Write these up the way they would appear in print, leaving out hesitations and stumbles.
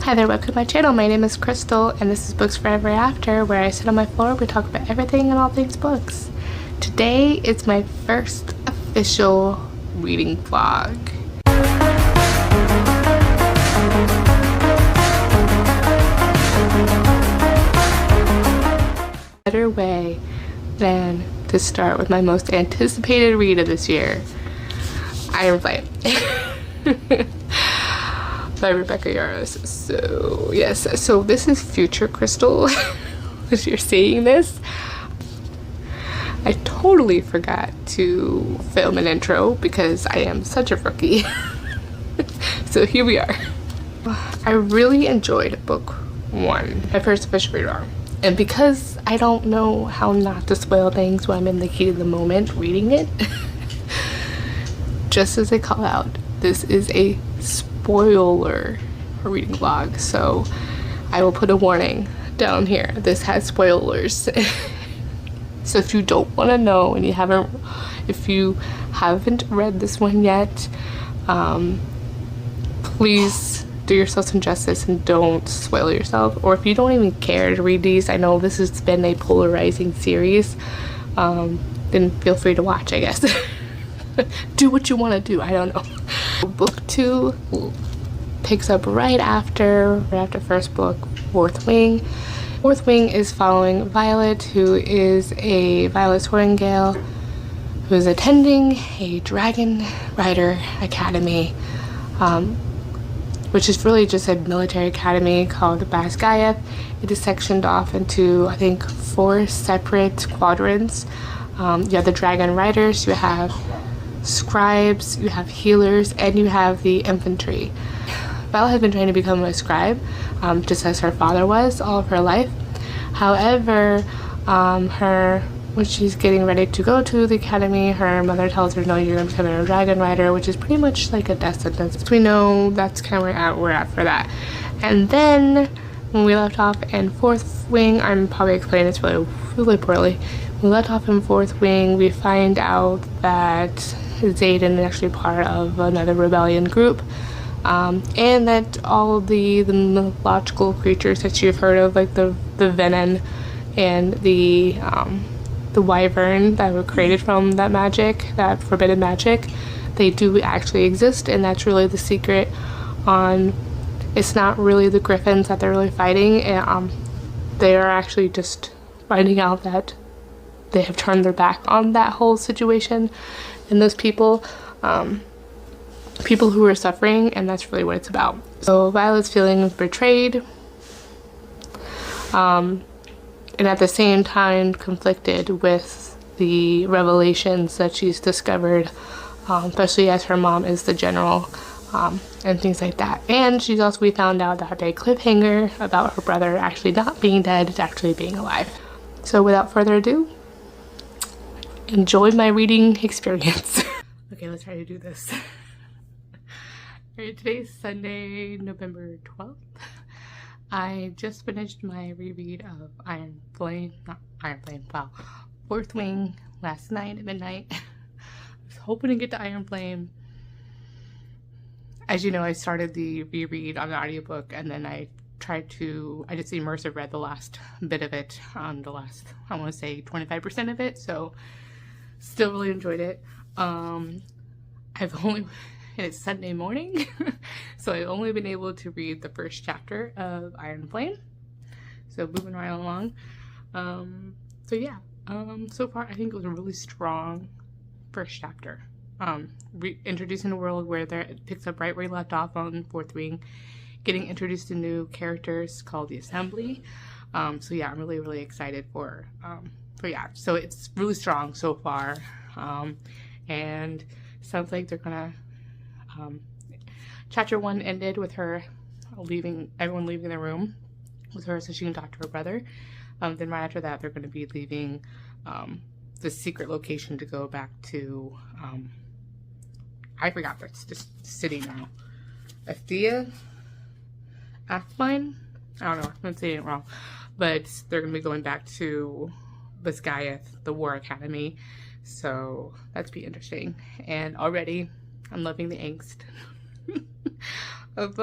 Hi there, welcome to my channel. My name is Crystal and this is Books Forever After, where I sit on my floor, we talk about everything and all things books. Today is my first official reading vlog. Better way than to start with my most anticipated read of this year, Iron Flame. By Rebecca Yarros. So yes, so this is future Crystal. As you're seeing this, I totally forgot to film an intro because I am such a rookie. So here we are. I really enjoyed book one, my first official read on. And because I don't know how not to spoil things when I'm in the heat of the moment reading it, just as I call out, this is a spoiler reading vlog, so I will put a warning down here. This has spoilers. So if you don't want to know and if you haven't read this one yet, please do yourself some justice and don't spoil yourself. Or if you don't even care to read these, I know this has been a polarizing series, then feel free to watch, I guess. Do what you want to do, I don't know. Book two picks up right after first book, Fourth Wing. Fourth Wing is following Violet, who is a Violet Sortingale, who is attending a Dragon Rider Academy, which is really just a military academy called Basgayath. It is sectioned off into, I think, 4 separate quadrants. You have the Dragon Riders, you have scribes, you have healers, and you have the infantry. Bella has been trying to become a scribe, just as her father was all of her life. However, when she's getting ready to go to the academy, her mother tells her, no, you're going to become a dragon rider, which is pretty much like a death sentence. We know that's kind of where we're at for that. And then when we left off in Fourth Wing, I'm probably explaining this really poorly. We left off in Fourth Wing, we find out that Xaden is actually part of another rebellion group, and that all the mythological creatures that you've heard of, like the venom and the wyvern that were created from that magic, that forbidden magic, they do actually exist, and that's really the secret on. It's not really the griffins that they're really fighting, and they are actually just finding out that they have turned their back on that whole situation and those people who are suffering, and that's really what it's about. So Violet's feeling betrayed, and at the same time conflicted with the revelations that she's discovered, especially as her mom is the general, and things like that. And we found out that a cliffhanger about her brother actually not being dead, is actually being alive. So without further ado, enjoy my reading experience. Okay, let's try to do this. Alright, today's Sunday, November 12th. I just finished my reread of Fourth Wing last night at midnight. I was hoping to get to Iron Flame. As you know, I started the reread on the audiobook, and then I just immersive read the last bit of it, the last, I want to say 25% of it, so still really enjoyed it. It's Sunday morning, so I've only been able to read the first chapter of Iron Flame, so moving right along. So yeah, so far I think it was a really strong first chapter. Introducing a world where it picks up right where you left off on Fourth Wing, getting introduced to new characters called the Assembly. So yeah, I'm really excited for yeah, so it's really strong so far, and sounds like they're gonna chapter 1 ended with her everyone leaving the room with her so she can talk to her brother. Then right after that they're going to be leaving the secret location to go back to I forgot that's just city now, Athmine, I don't know, I'm saying it wrong, but they're going to be going back to Basgayath, the War Academy, so that's be interesting. And already I'm loving the angst of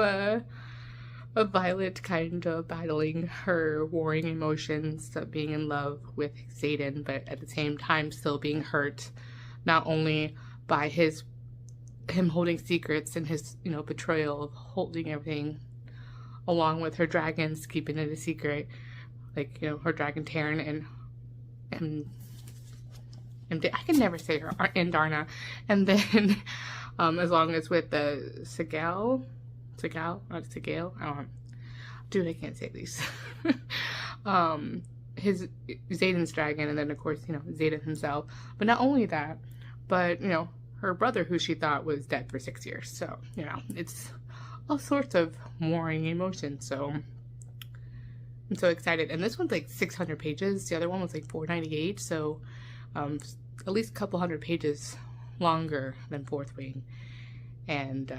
Violet kind of battling her warring emotions of being in love with Xaden, but at the same time still being hurt, not only by him holding secrets and his, betrayal of holding everything, along with her dragons keeping it a secret, like, her dragon Taryn and I can never say her, and Darna, and then as long as with the Sigale, I don't know. Dude, I can't say these. His Xaden's dragon, and then of course, Xaden himself. But not only that, but her brother, who she thought was dead for 6 years. So, it's all sorts of warring emotions. So I'm so excited. And this one's like 600 pages. The other one was like 498. So at least a couple hundred pages longer than Fourth Wing. And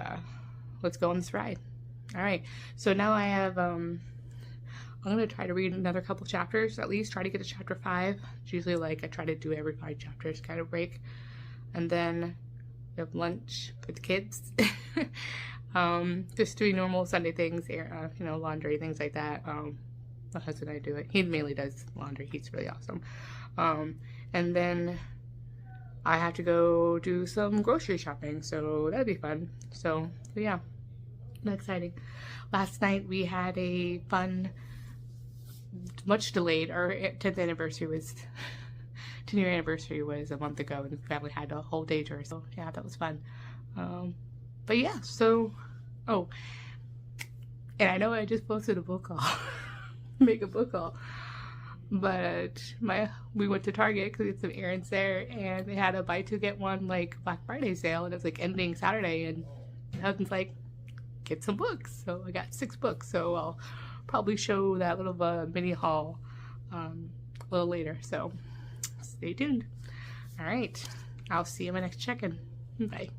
let's go on this ride. All right. So now I have, I'm going to try to read another couple chapters, at least try to get to chapter 5. It's usually like I try to do every 5 chapters kind of break. And then we have lunch with the kids. Just doing normal Sunday things, laundry, things like that. My husband and I do it. He mainly does laundry. He's really awesome. And then I have to go do some grocery shopping, so that'd be fun. So yeah, exciting. Last night we had a fun, much delayed, our 10th anniversary was 10-year anniversary was a month ago, and the family had a whole day tour, so yeah, that was fun. But yeah, so, oh, and I know I just posted a book haul, make a book haul, but we went to Target because we had some errands there, and they had a buy two get one like Black Friday sale, and it was like ending Saturday, and my husband's like, get some books. So I got 6 books, so I'll probably show that little mini haul a little later, so stay tuned. All right, I'll see you in my next check-in. Bye.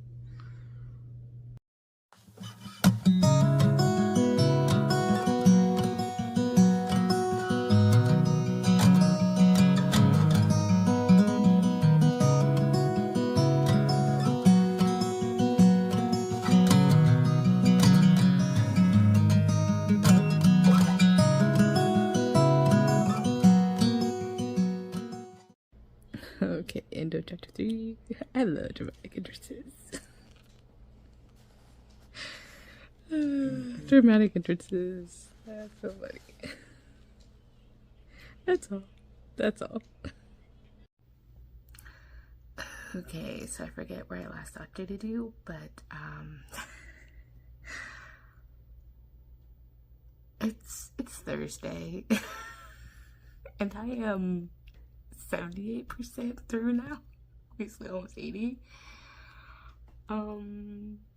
Okay, end of chapter 3. I love dramatic entrances. Dramatic entrances. That's so funny. That's all. That's all. Okay, so I forget where I last updated you, but it's Thursday, and I am 78% through now. Basically almost 80.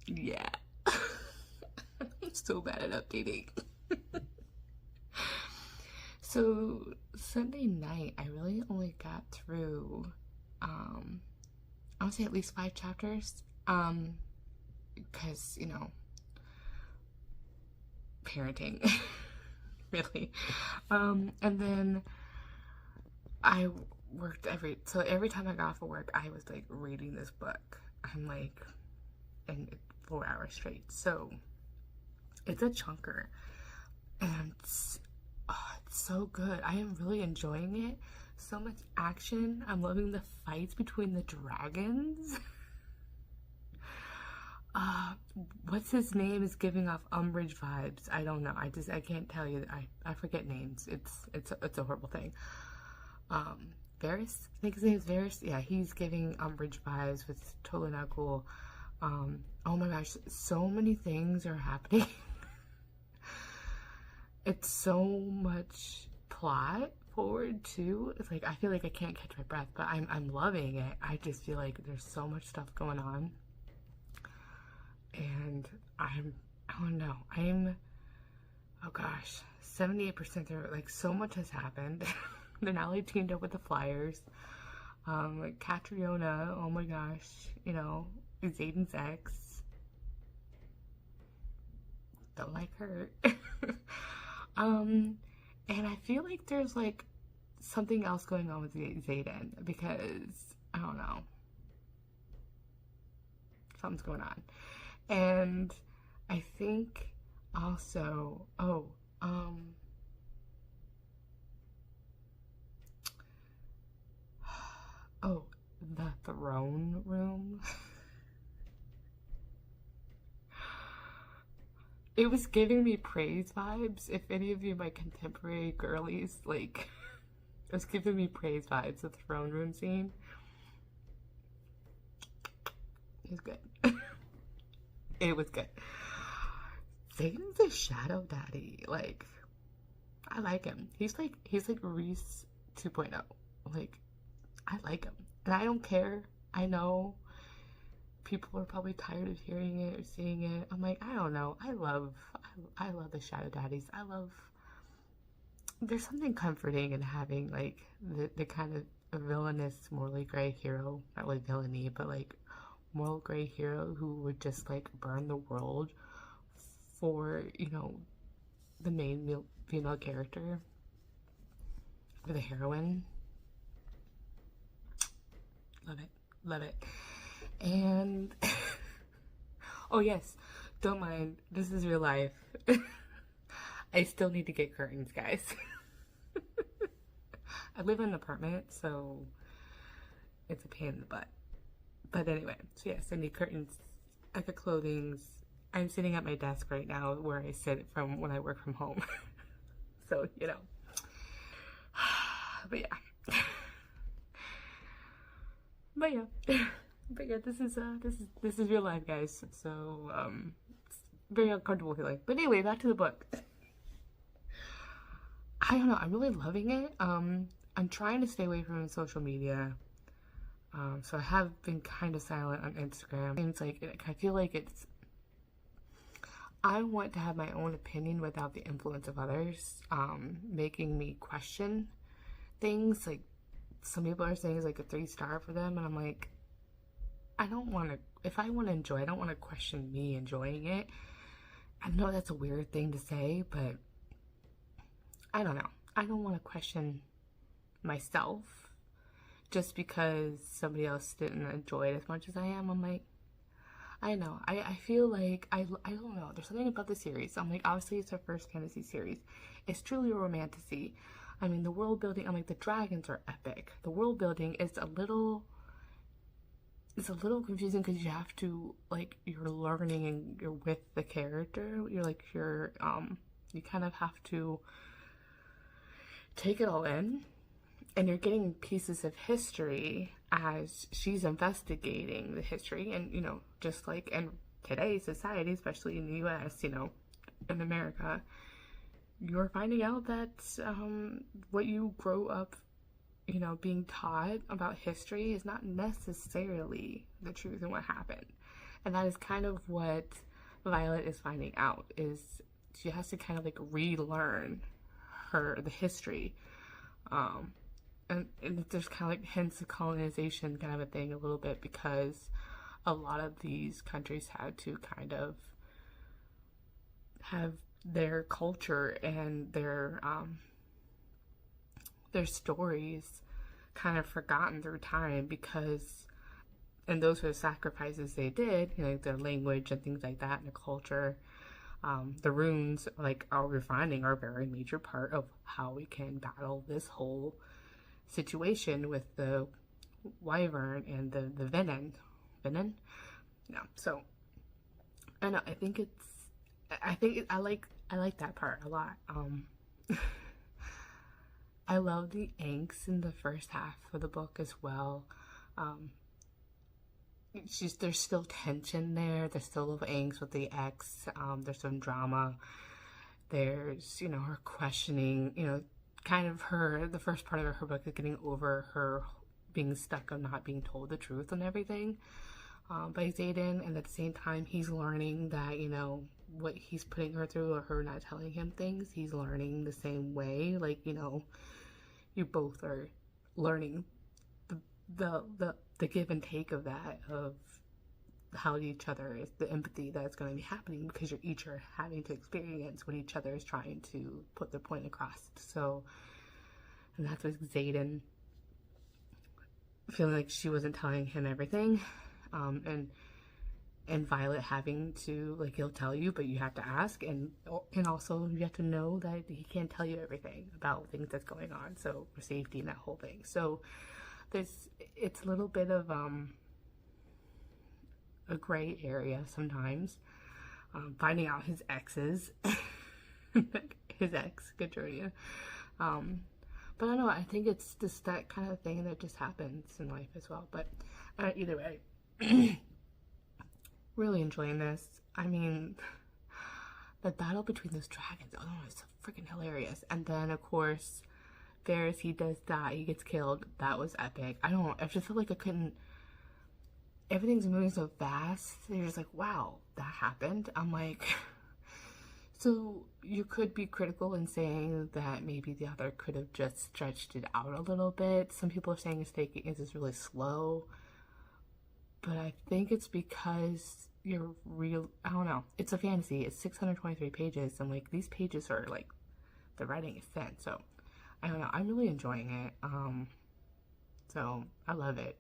Yeah. I'm so bad at updating. So Sunday night I really only got through I would say at least 5 chapters. Because, parenting. Really. And then I worked every time I got off of work, I was like reading this book. I'm like in 4 hours straight. So it's a chunker, and it's so good. I am really enjoying it. So much action. I'm loving the fights between the dragons. What's his name is giving off Umbridge vibes. I don't know. I can't tell you. I forget names. It's a horrible thing. Varys, I think his name is Varys. Yeah, he's giving Umbridge vibes, which is totally not cool. Oh my gosh, so many things are happening. It's so much plot forward too. It's like I feel like I can't catch my breath, but I'm loving it. I just feel like there's so much stuff going on, and I don't know. Oh gosh, 78% there. Like so much has happened. They're now like teamed up with the Flyers. Like Catriona, oh my gosh, Xaden's ex. Don't like her. And I feel like there's like something else going on with Xaden, because I don't know. Something's going on. And I think Also, oh, the throne room. It was giving me praise vibes. If any of you, my contemporary girlies, like, it was giving me praise vibes. The throne room scene. It was good. It was good. Zayden's a shadow daddy. Like, I like him. He's like Reese 2.0. Like, I like him. And I don't care. I know people are probably tired of hearing it or seeing it. I'm like, I don't know. I love the shadow daddies. There's something comforting in having like the kind of a villainous, morally gray hero, not like villainy, but like moral gray hero who would just like burn the world for, you know, the main female character or the heroine. Love it. Love it. And oh yes, don't mind, this is real life. I still need to get curtains, guys. I live in an apartment, so it's a pain in the butt. But anyway, so yes, I need curtains. I got clothings. I'm sitting at my desk right now where I sit from when I work from home. So, you know. But yeah. But yeah, this is real life, guys. So it's very uncomfortable feeling. But anyway, back to the book. I don't know, I'm really loving it. I'm trying to stay away from social media. So I have been kind of silent on Instagram. It's like, I feel like I want to have my own opinion without the influence of others, making me question things. Like, some people are saying it's like a 3-star for them, and I'm like, I don't want to, if I want to enjoy, I don't want to question me enjoying it. I know that's a weird thing to say, but I don't know. I don't want to question myself just because somebody else didn't enjoy it as much as I am. I'm like, I know. I feel like, I don't know. There's something about the series. I'm like, obviously it's our first fantasy series. It's truly a romantasy. I mean, the world building, I'm like, the dragons are epic. The world building is a little confusing because you have to, like, you're learning and you're with the character. You're like, you kind of have to take it all in, and you're getting pieces of history as she's investigating the history. And, you know, just like in today's society, especially in the US, you know, in America, you're finding out that what you grow up, you know, being taught about history is not necessarily the truth and what happened. And that is kind of what Violet is finding out, is she has to kind of like relearn the history. And there's kind of like hints of colonization kind of a thing a little bit, because a lot of these countries had to kind of have their culture and their stories kind of forgotten through time, because, and those were the sacrifices they did, you know, like their language and things like that, and their culture. The runes, like, are refining are a very major part of how we can battle this whole situation with the wyvern and the venom. Yeah. So I know. I like that part a lot. I love the angst in the first half of the book as well. There's still tension there. There's still a little angst with the ex. There's some drama. There's, you know, her questioning, you know, kind of the first part of her book is getting over her being stuck on not being told the truth and everything by Xaden. And at the same time, he's learning that, you know, what he's putting her through, or her not telling him things, he's learning the same way. Like, you know, you both are learning the give and take of that, of how each other is, the empathy that's going to be happening, because you're each are having to experience what each other is trying to put their point across. So, and that's with Xaden feeling like she wasn't telling him everything, and and Violet having to, like, he'll tell you, but you have to ask, and also you have to know that he can't tell you everything about things that's going on, so for safety and that whole thing. So it's a little bit of a gray area sometimes, finding out his exes, his ex, Katrina. But I don't know, I think it's just that kind of thing that just happens in life as well. But either way, really enjoying this. I mean, the battle between those dragons, oh, it's freaking hilarious. And then, of course, Varys, he does die, he gets killed. That was epic. I just felt like I couldn't, everything's moving so fast. You're just like, wow, that happened. I'm like, so you could be critical in saying that maybe the author could have just stretched it out a little bit. Some people are saying it's just really slow. But I think it's because I don't know. It's a fantasy. It's 623 pages. And, like, these pages are, like, the writing is thin. So, I don't know. I'm really enjoying it. So, I love it.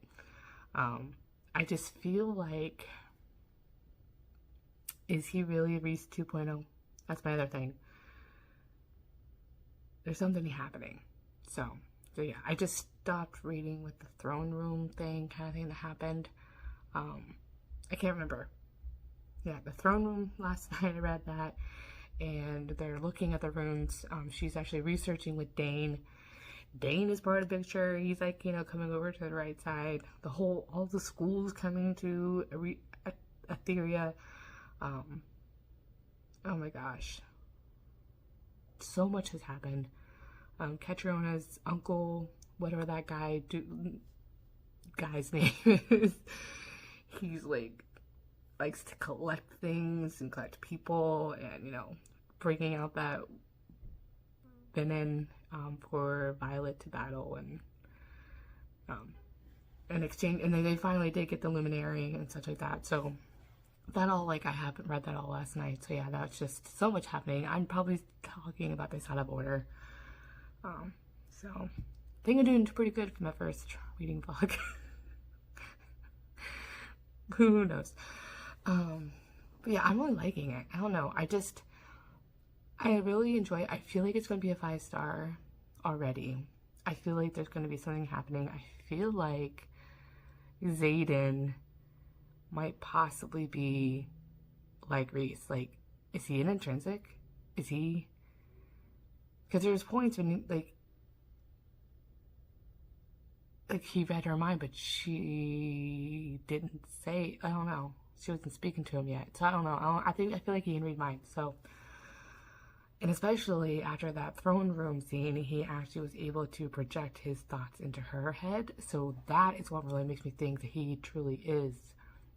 I just feel like, is he really Reese 2.0? That's my other thing. There's something happening. So yeah, I just stopped reading with the throne room thing, kind of thing that happened. I can't remember. Yeah, the throne room, last night I read that, and they're looking at the runes. She's actually researching with Dane. Dane is part of the picture. He's, like, you know, coming over to the right side. All the schools coming to Etheria. Oh my gosh. So much has happened. Catriona's uncle, whatever that guy's name is, he's, like, likes to collect things and collect people, and, you know, bringing out that venom for Violet to battle, and exchange, and then they finally did get the luminary and such like that. So that all, like, I haven't read that all last night. So yeah, that's just so much happening. I'm probably talking about this out of order. So I think I'm doing pretty good for my first reading vlog. Who knows? But yeah, I'm really liking it. I don't know. I really enjoy it. I feel like it's going to be a 5-star already. I feel like there's going to be something happening. I feel like Xaden might possibly be like Reese. Like, is he an intrinsic? Is he? Because there's points when, like he read her mind, but she didn't say, I don't know. She wasn't speaking to him yet. So I don't know. I feel like he can read minds. So, and especially after that throne room scene, he actually was able to project his thoughts into her head. So that is what really makes me think that he truly is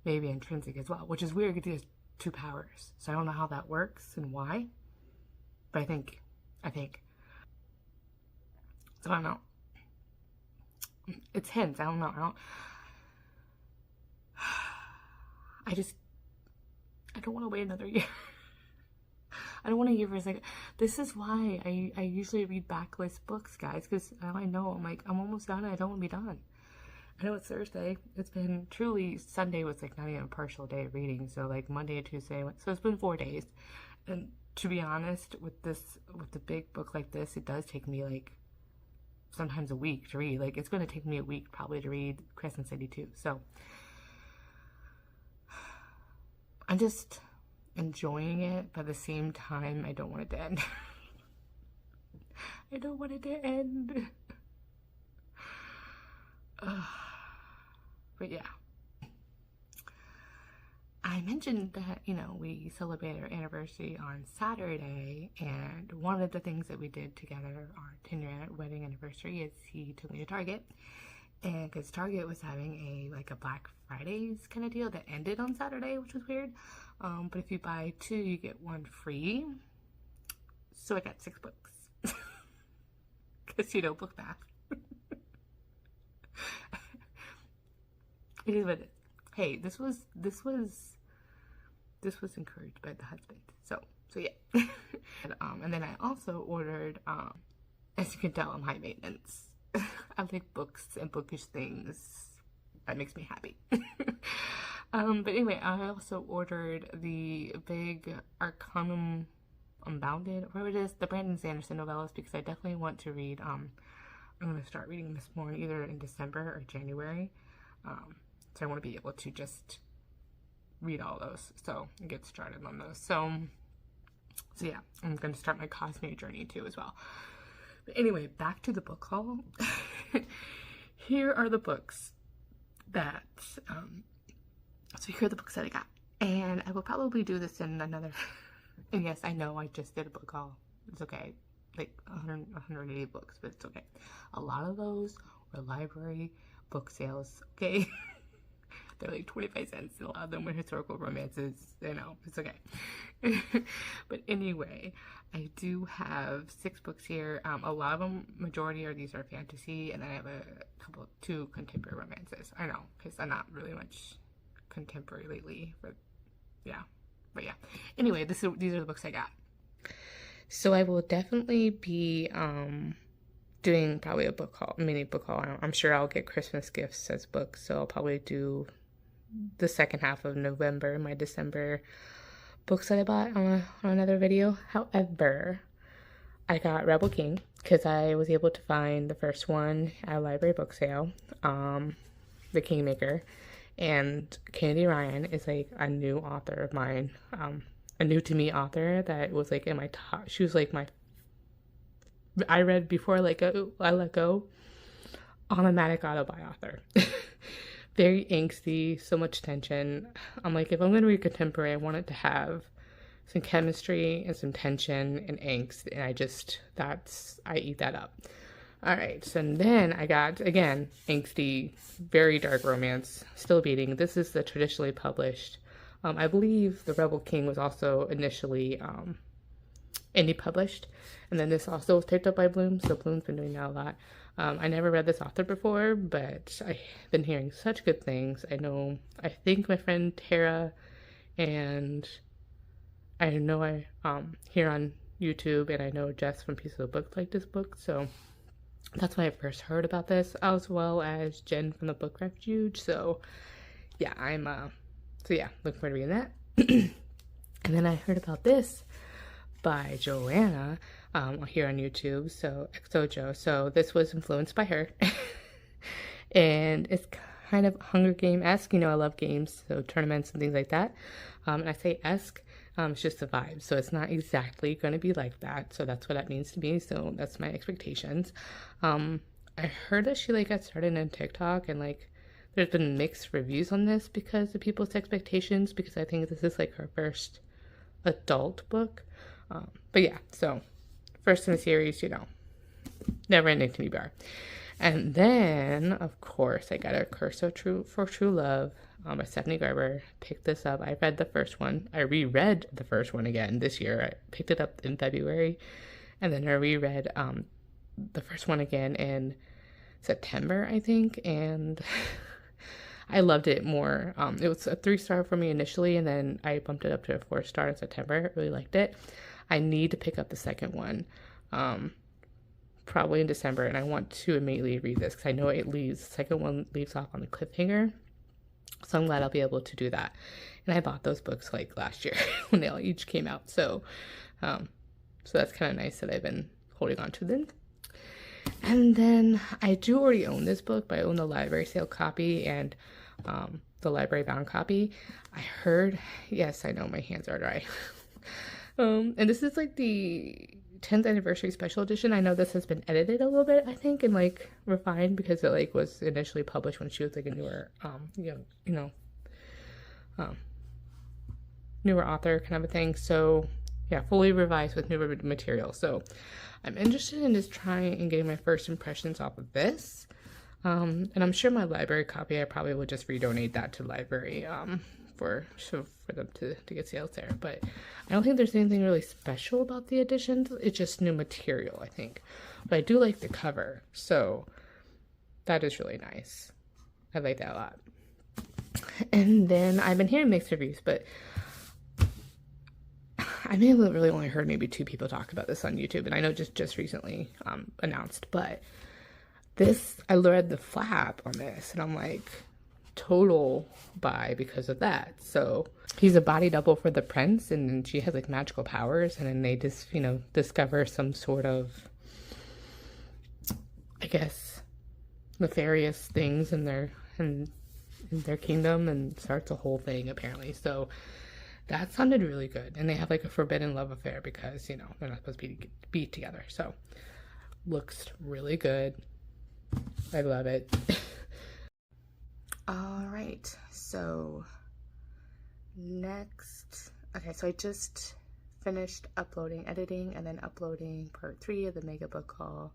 maybe intrinsic as well, which is weird because he has 2 powers. So I don't know how that works and why, but I think. So I don't know. It's hints. I don't know. I don't want to wait another year. I don't want to hear for a second. This is why I usually read backlist books, guys, because I know I'm like, I'm almost done and I don't want to be done. I know it's Thursday. It's been truly, Sunday was like not even a partial day of reading, so like Monday and Tuesday, so it's been 4 days. And to be honest, with the big book like this, it does take me like sometimes a week to read. Like, it's going to take me a week probably to read Crescent City too. So I'm just enjoying it, but at the same time, I don't want it to end. I don't want it to end. But yeah. I mentioned that, you know, we celebrated our anniversary on Saturday, and one of the things that we did together, our 10-year wedding anniversary, is he took me to Target, and because Target was having a Black Fridays kind of deal that ended on Saturday, which was weird, but if you buy 2, you get 1 free, so I got 6 books, because, you know, book math. It is what it is. Hey, this was encouraged by the husband. So yeah. And then I also ordered, as you can tell, I'm high maintenance. I like books and bookish things. That makes me happy. But anyway, I also ordered the big Arcanum Unbounded, whatever it is, the Brandon Sanderson novellas, because I definitely want to read. I'm going to start reading this more either in December or January. So I want to be able to just read all those, so get started on those. So yeah, I'm going to start my cosmic journey too as well. But anyway, back to the book haul. Here are the books that, so here are the books that I got. And I will probably do this in another, and yes, I know I just did a book haul. It's okay. Like 180 books, but it's okay. A lot of those were library book sales, okay? They're like 25 cents, and a lot of them were historical romances. You know, it's okay. But anyway, I do have 6 books here. A lot of them, majority are these are fantasy, and then I have two contemporary romances. I know, because I'm not really much contemporary lately, but yeah. Anyway, these are the books I got. So I will definitely be doing probably a book haul, mini book haul. I'm sure I'll get Christmas gifts as books, so I'll probably do the second half of November, my December books that I bought on another video. However, I got Rebel King because I was able to find the first one at a library book sale, The Kingmaker, and Kennedy Ryan is like a new author of mine, a new to me author that was like in my top. She was like I read before I let go, automatic auto-buy author. Very angsty, so much tension. I'm like, if I'm going to read contemporary, I want it to have some chemistry and some tension and angst, and I eat that up. All right, so then I got, again, angsty, very dark romance, still beating. This is the traditionally published. I believe The Rebel King was also initially indie published, and then this also was picked up by Bloom, so Bloom's been doing that a lot. I never read this author before, but I've been hearing such good things. I think my friend Tara, and I know here on YouTube, and I know Jess from Piece of the Book liked this book, so that's when I first heard about this, as well as Jen from the Book Refuge. So yeah, looking forward to reading that. And then I heard about this by Joanna here on YouTube, so XOJO. So this was influenced by her. And it's kind of Hunger Game-esque. You know, I love games, so tournaments and things like that. And I say esque, it's just a vibe. So it's not exactly going to be like that. So that's what that means to me. So that's my expectations. I heard that she got started in TikTok, and there's been mixed reviews on this because of people's expectations, because I think this is her first adult book. But yeah, so first in the series, never ending to me bar. And then, of course, I got A Curse for True Love by Stephanie Garber. Picked this up. I read the first one. I reread the first one again this year. I picked it up in February, and then I reread the first one again in September, I think, and I loved it more. It was a 3-star for me initially, and then I bumped it up to a 4-star in September. I really liked it. I need to pick up the second one, probably in December, and I want to immediately read this because I know the second one leaves off on a cliffhanger, so I'm glad I'll be able to do that. And I bought those books last year when they all each came out, so that's kind of nice that I've been holding on to them. And then I do already own this book, but I own the library sale copy and the library bound copy. I heard, yes, I know my hands are dry. And this is the 10th anniversary special edition. I know this has been edited a little bit, I think, and refined because it was initially published when she was a newer, newer author kind of a thing. So yeah, fully revised with newer material. So I'm interested in just trying and getting my first impressions off of this. And I'm sure my library copy, I probably would just redonate that to the library for them to get sales there. But I don't think there's anything really special about the editions. It's just new material, I think. But I do like the cover, so that is really nice. I like that a lot. And then I've been hearing mixed reviews, but I may have really only heard maybe 2 people talk about this on YouTube, and I know just recently announced, but I read the flap on this, and I'm like, total buy because of that. So he's a body double for the prince, and then she has like magical powers, and then they just, you know, discover some sort of, I guess, nefarious things in their kingdom, and starts a whole thing apparently. So that sounded really good. And they have like a forbidden love affair because, you know, they're not supposed to be together. So looks really good. I love it. All right, so next, okay, so I just finished uploading, editing, and then uploading part 3 of the mega book haul.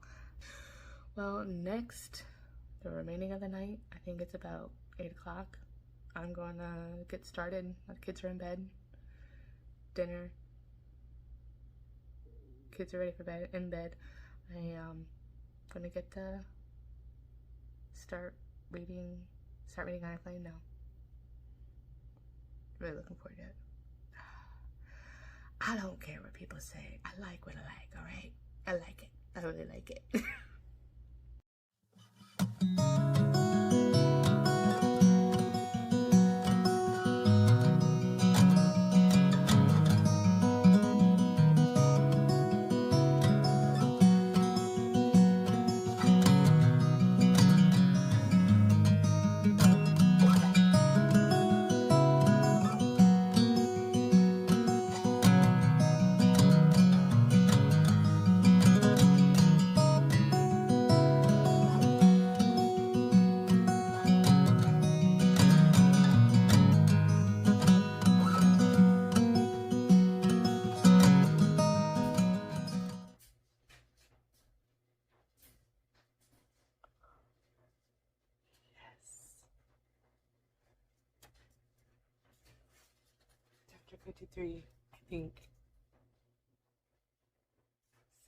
Well, next, the remaining of the night, I think it's about 8 o'clock. I'm going to get started. The kids are in bed. Dinner. Kids are ready for bed. In bed. I am going to get to start reading on a plane now. Really looking forward to it. I don't care what people say. I like what I like, alright? I like it. I really like it. Chapter 53, I think.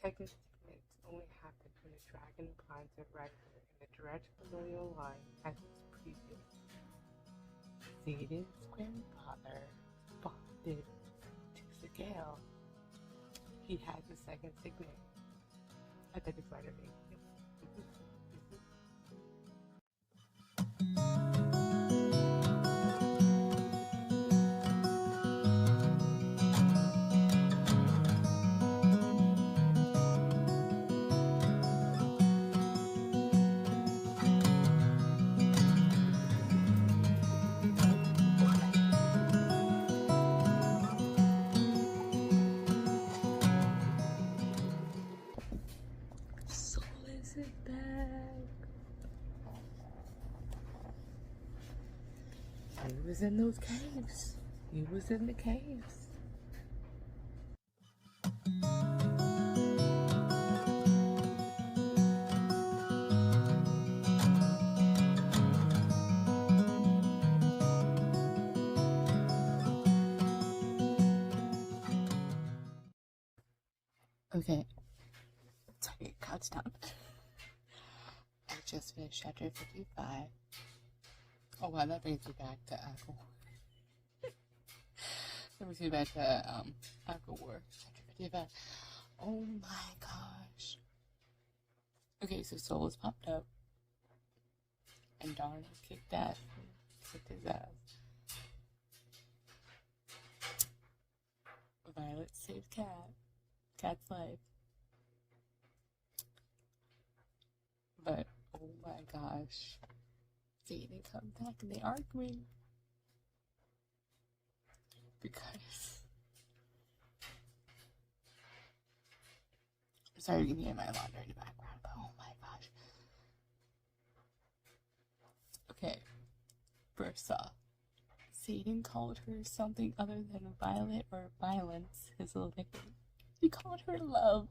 Second segment only happened when a dragon finds a record in the direct familial line as its previous. Zayden's grandfather bonded to Sigale. He had the second signet. I thought it's right of me. He was in those caves. He was in the caves. Okay. Sorry, couch down. I just finished chapter 55. Oh wow, that brings me back to Aqua. That brings me back to Aqua War, chapter 55. Oh my gosh. Okay, so Soul was popped up, and Darn kicked his ass. Violet saved Cat's life. But oh my gosh, Zayden comes back and they arguing because I'm sorry you can hear my laughter in the background, but oh my gosh. Okay, first off, Zayden called her something other than Violet or Violence, his little nickname. He called her Love.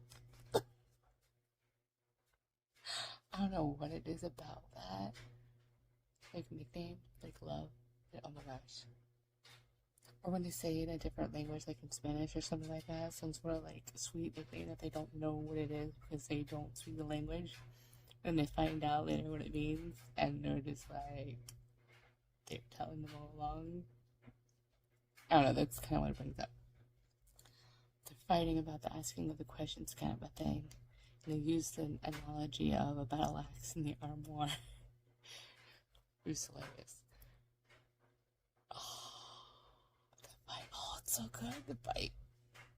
I don't know what it is about that, like nickname, like Love. Oh my gosh. Or when they say it in a different language, like in Spanish or something like that, some sort of like sweet nickname that they don't know what it is because they don't speak the language, and they find out later what it means, and they're just like, they're telling them all along. I don't know, that's kind of what it brings up. They're fighting about the asking of the questions kind of a thing. And they used an analogy of a battle axe in the armoire. It was hilarious. so good. The bite.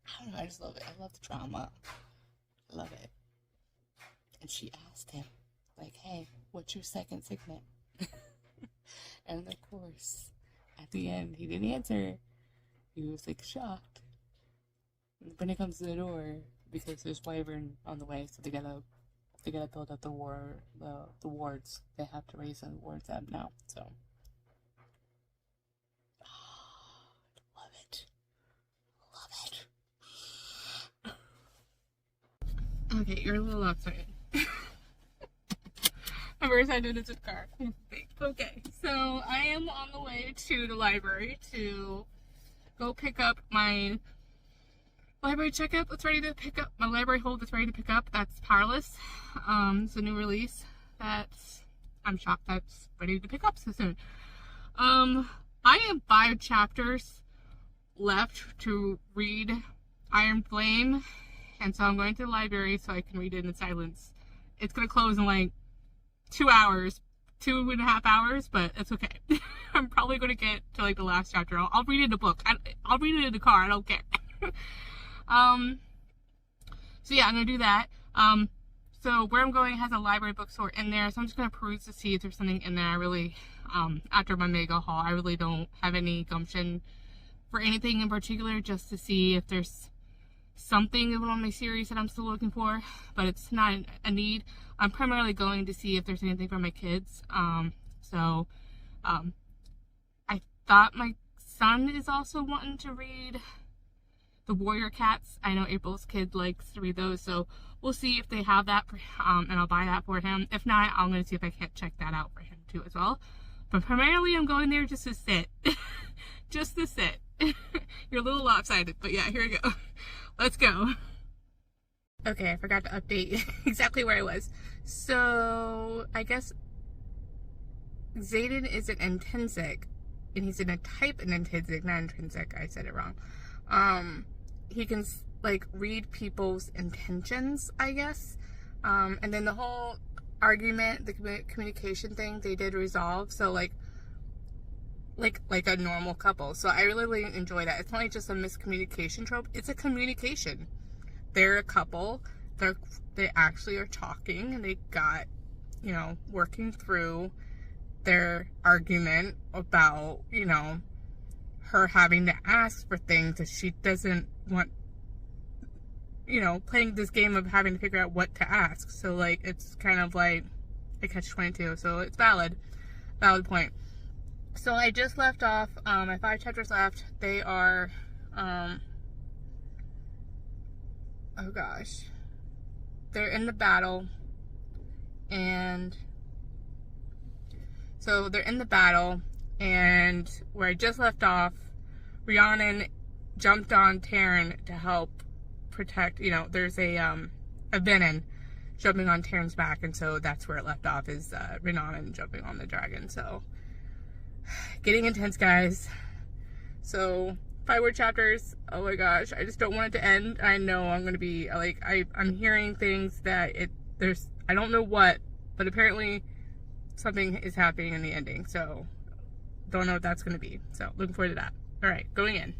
I don't know. I just love it. I love the drama. I love it. And she asked him, like, hey, what's your second signet? And of course, at the end, he didn't answer. He was like shocked. When it comes to the door, because there's wyvern on the way, so they gotta build up the wards. They have to raise the wards up now. So, love it. Okay, you're a little outside. I'm very excited it's a car. Okay, so I am on the way to the library to go pick up my library checkup. That's ready to pick up. My library hold that's ready to pick up. That's Powerless. It's a new release that I'm shocked that's ready to pick up so soon. I have 5 chapters left to read Iron Flame, and so I'm going to the library so I can read it in silence. It's gonna close in like 2 hours, 2.5 hours, but it's okay. I'm probably gonna get to like the last chapter. I'll read it in a book. I'll read it in the car. I don't care. So yeah, I'm gonna do that. So where I'm going has a library bookstore in there, so I'm just gonna peruse to see if there's something in there. I really, after my mega haul, I really don't have any gumption for anything in particular, just to see if there's something in one of my series that I'm still looking for, but it's not a need. I'm primarily going to see if there's anything for my kids. I thought my son is also wanting to read the Warrior Cats. I know April's kid likes to read those, so we'll see if they have that for, and I'll buy that for him. If not, I'm going to see if I can't check that out for him too as well. But primarily I'm going there just to sit. Just to sit. You're a little lopsided, but yeah, here we go. Let's go. Okay, I forgot to update exactly where I was. So, I guess Zayden is an intrinsic, and he's in a type an intrinsic, not intrinsic, I said it wrong. He can, like, read people's intentions, I guess. And then the whole argument, the communication thing, they did resolve, so, like a normal couple. So I really enjoy that. It's not like just a miscommunication trope. It's a communication. They're a couple. They actually are talking, and they got, you know, working through their argument about, you know, her having to ask for things that she doesn't want, you know, playing this game of having to figure out what to ask. So, like, it's kind of like a catch-22. So it's valid point. So I just left off, I have 5 chapters left. They are, oh gosh, they're in the battle, and so they're in the battle, and where I just left off, Rhiannon jumped on Taryn to help protect, you know, there's a venom jumping on Taryn's back, and so that's where it left off, is Rhiannon jumping on the dragon. So getting intense, guys. So 5 more chapters. Oh my gosh, I just don't want it to end. I know I'm gonna be like, I'm hearing things that I don't know what, but apparently something is happening in the ending. So don't know what that's gonna be. So looking forward to that. All right, going in.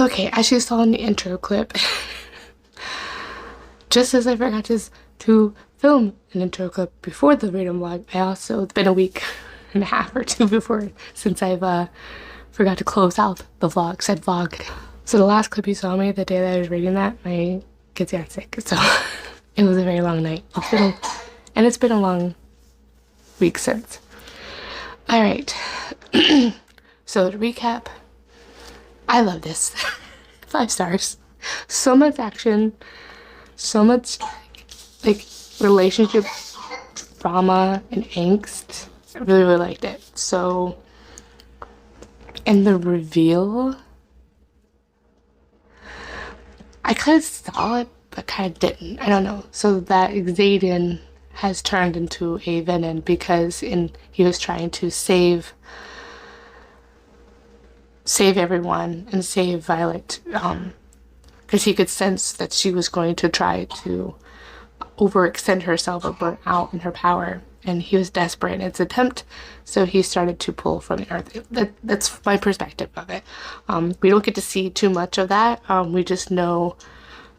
Okay, as you saw in the intro clip, just as I forgot to film an intro clip before the random vlog, it's been a week and a half or 2 since I've forgot to close out the vlog, said vlog. So the last clip you saw me, the day that I was reading that, my kids got sick, so it was a very long night. And it's been a long week since. Alright, so to recap, I love this. 5 stars. So much action, so much like relationship drama and angst. I really, really liked it. So, and the reveal, I kind of saw it, but kind of didn't. I don't know. So that Xaden has turned into a Venom because he was trying to save everyone and save Violet, because he could sense that she was going to try to overextend herself or burn out in her power, and he was desperate in its attempt, so he started to pull from the earth. That's my perspective of it. We don't get to see too much of that. We just know,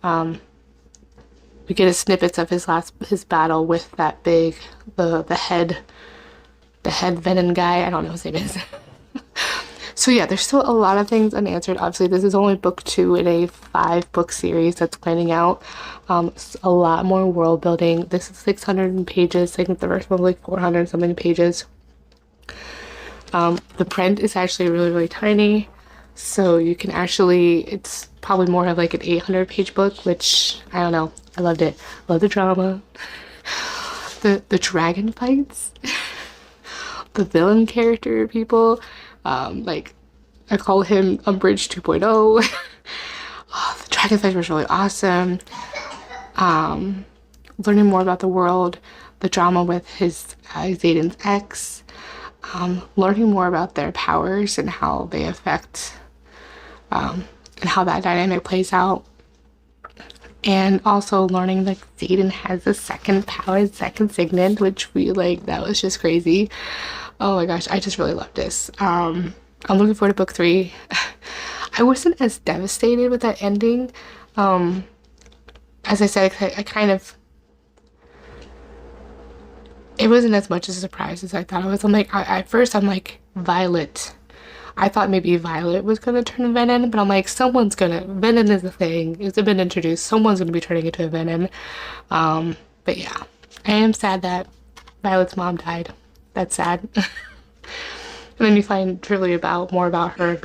we get a snippets of his battle with that big the head venom guy. I don't know his name is. So yeah, there's still a lot of things unanswered. Obviously, this is only book 2 in a 5-book series that's planning out. A lot more world building. This is 600 pages. I think the first one was like 400 something pages. The print is actually really, really tiny. So you can actually, it's probably more of like an 800-page book, which, I don't know. I loved it. Love the drama. The dragon fights. The villain character people. Like, I call him Umbridge 2.0. Oh, the dragon fight was really awesome. Learning more about the world, the drama with his Xaden's ex, learning more about their powers and how they affect, and how that dynamic plays out. And also learning that Xaden has a second power, second signet, which that was just crazy. Oh my gosh, I just really love this. I'm looking forward to book 3. I wasn't as devastated with that ending. As I said, I kind of... It wasn't as much as a surprise as I thought it was. At first I'm like, Violet. I thought maybe Violet was going to turn Venom, but I'm like, Venom is a thing. It's been introduced. Someone's going to be turning into a Venom. But yeah, I am sad that Violet's mom died. That's sad. And then you find truly more about her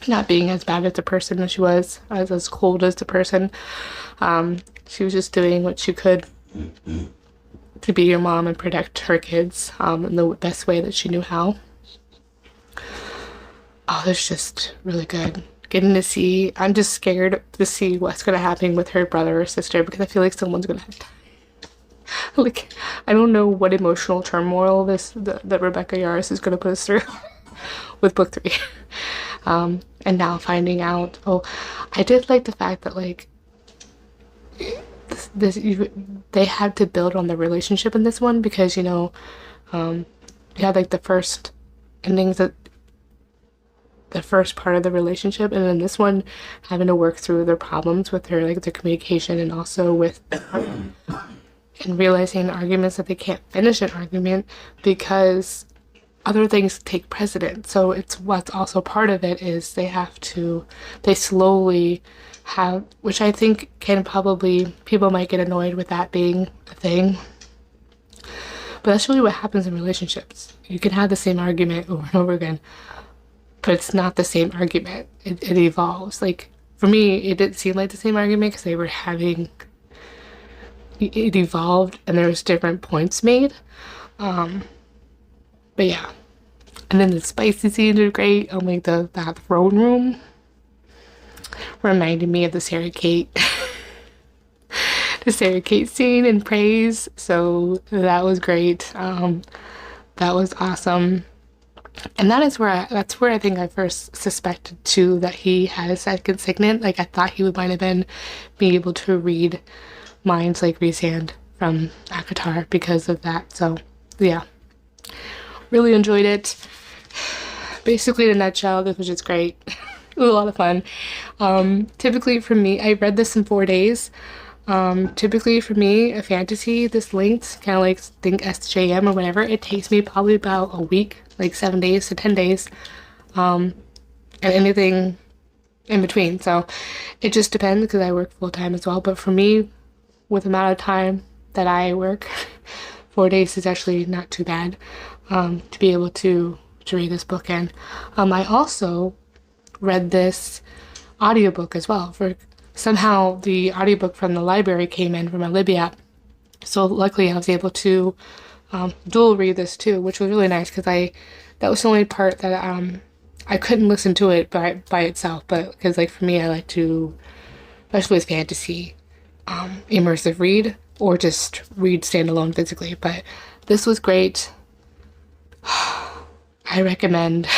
not being as bad as a person as she was, as cold as the person. She was just doing what she could to be your mom and protect her kids in the best way that she knew how. Oh, that's just really good. Getting to see, I'm just scared to see what's going to happen with her brother or sister, because I feel like someone's going to have to. Like, I don't know what emotional turmoil that Rebecca Yarros is going to put us through with book 3. And now finding out, I did like the fact that they had to build on the relationship in this one, because you had the first endings, that the first part of the relationship, and then this one having to work through their problems with their communication, and also with and realizing arguments that they can't finish an argument because other things take precedent. So it's what's also part of it is they slowly have, which I think people might get annoyed with that being a thing. But that's really what happens in relationships. You can have the same argument over and over again, but it's not the same argument. It evolves. For me, it didn't seem like the same argument because it evolved and there was different points made. But yeah. And then the spicy scenes are great. That throne room reminded me of the Sarah Kate scene in Praise. So that was great. That was awesome. And that's where I think I first suspected too that he had a second signet. I thought he might have been being able to read minds like Rhysand from ACOTAR because of that. So yeah, really enjoyed it. Basically, in a nutshell, this was just great. It was a lot of fun. Typically for me, I read this in 4 days. Typically for me, a fantasy this length, kind of think SJM or whatever, it takes me probably about a week, 7 days to 10 days, and anything in between. So it just depends because I work full time as well. But for me, with the amount of time that I work, 4 days is actually not too bad to be able to read this book in. I also read this audiobook as well. For somehow the audiobook from the library came in from my Libby app. So luckily I was able to dual read this too, which was really nice because that was the only part that I couldn't listen to it by itself, but because like for me I like to, especially with fantasy, immersive read or just read standalone physically. But this was great. I recommend.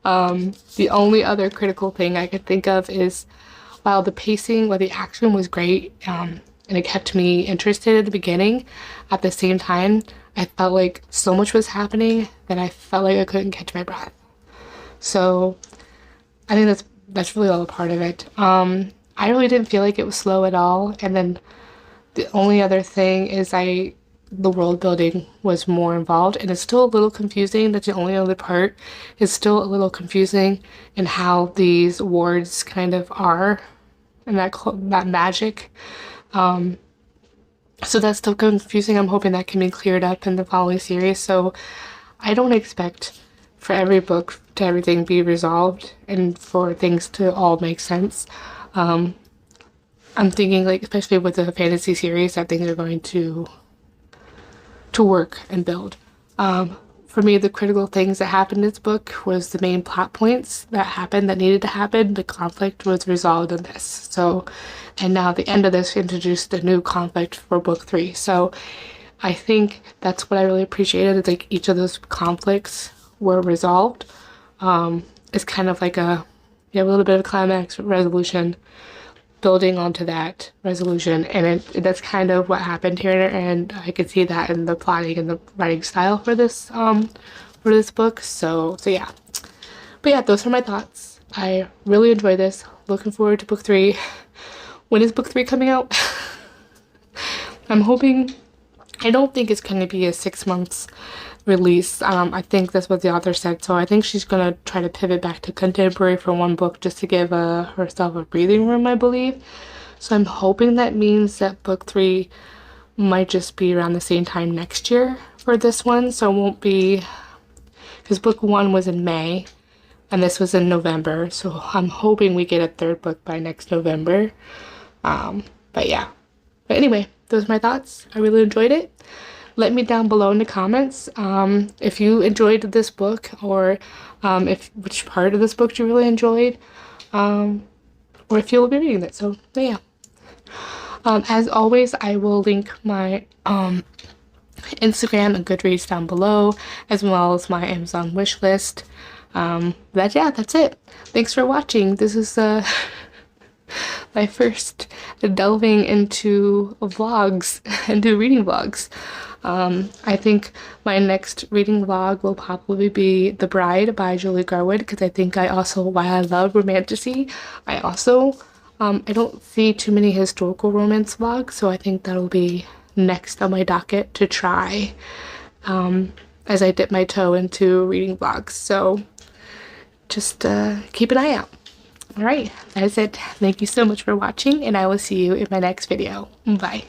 The only other critical thing I could think of is while the action was great, and it kept me interested at the beginning, at the same time, I felt like so much was happening that I felt like I couldn't catch my breath. So I think that's really all a part of it. I really didn't feel like it was slow at all. And then the only other thing is the world building was more involved, and it's still a little confusing. That's the only other part. It's still a little confusing in how these wards kind of are, and that magic. So that's still confusing. I'm hoping that can be cleared up in the following series. So I don't expect for every book to everything be resolved and for things to all make sense. I'm thinking, like, especially with the fantasy series, that things are going to work and build. For me, the critical things that happened in this book was the main plot points that happened, that needed to happen. The conflict was resolved in this. So, and now the end of this introduced a new conflict for book 3. So I think that's what I really appreciated, is like each of those conflicts were resolved. It's kind of like a little bit of a climax resolution building onto that resolution, and that's kind of what happened here, and I could see that in the plotting and the writing style for this book. So yeah. But yeah, those are my thoughts. I really enjoyed this. Looking forward to book 3. When is book 3 coming out? I'm hoping. I don't think it's going to be a 6 months release. I think that's what the author said. So I think she's going to try to pivot back to contemporary for one book just to give herself a breathing room, I believe. So I'm hoping that means that book 3 might just be around the same time next year for this one. So it won't be, because book 1 was in May and this was in November. So I'm hoping we get a 3rd book by next November. But yeah. But anyway, those are my thoughts. I really enjoyed it. Let me down below in the comments if you enjoyed this book, or which part of this book you really enjoyed, or if you'll be reading it. So yeah. As always, I will link my Instagram and Goodreads down below, as well as my Amazon wish list. That's it. Thanks for watching. This is my first delving into vlogs, into reading vlogs. I think my next reading vlog will probably be The Bride by Julie Garwood, because I think while I love romantasy, I also, I don't see too many historical romance vlogs, so I think that'll be next on my docket to try, as I dip my toe into reading vlogs. So just keep an eye out. Alright, that's it. Thank you so much for watching, and I will see you in my next video. Bye.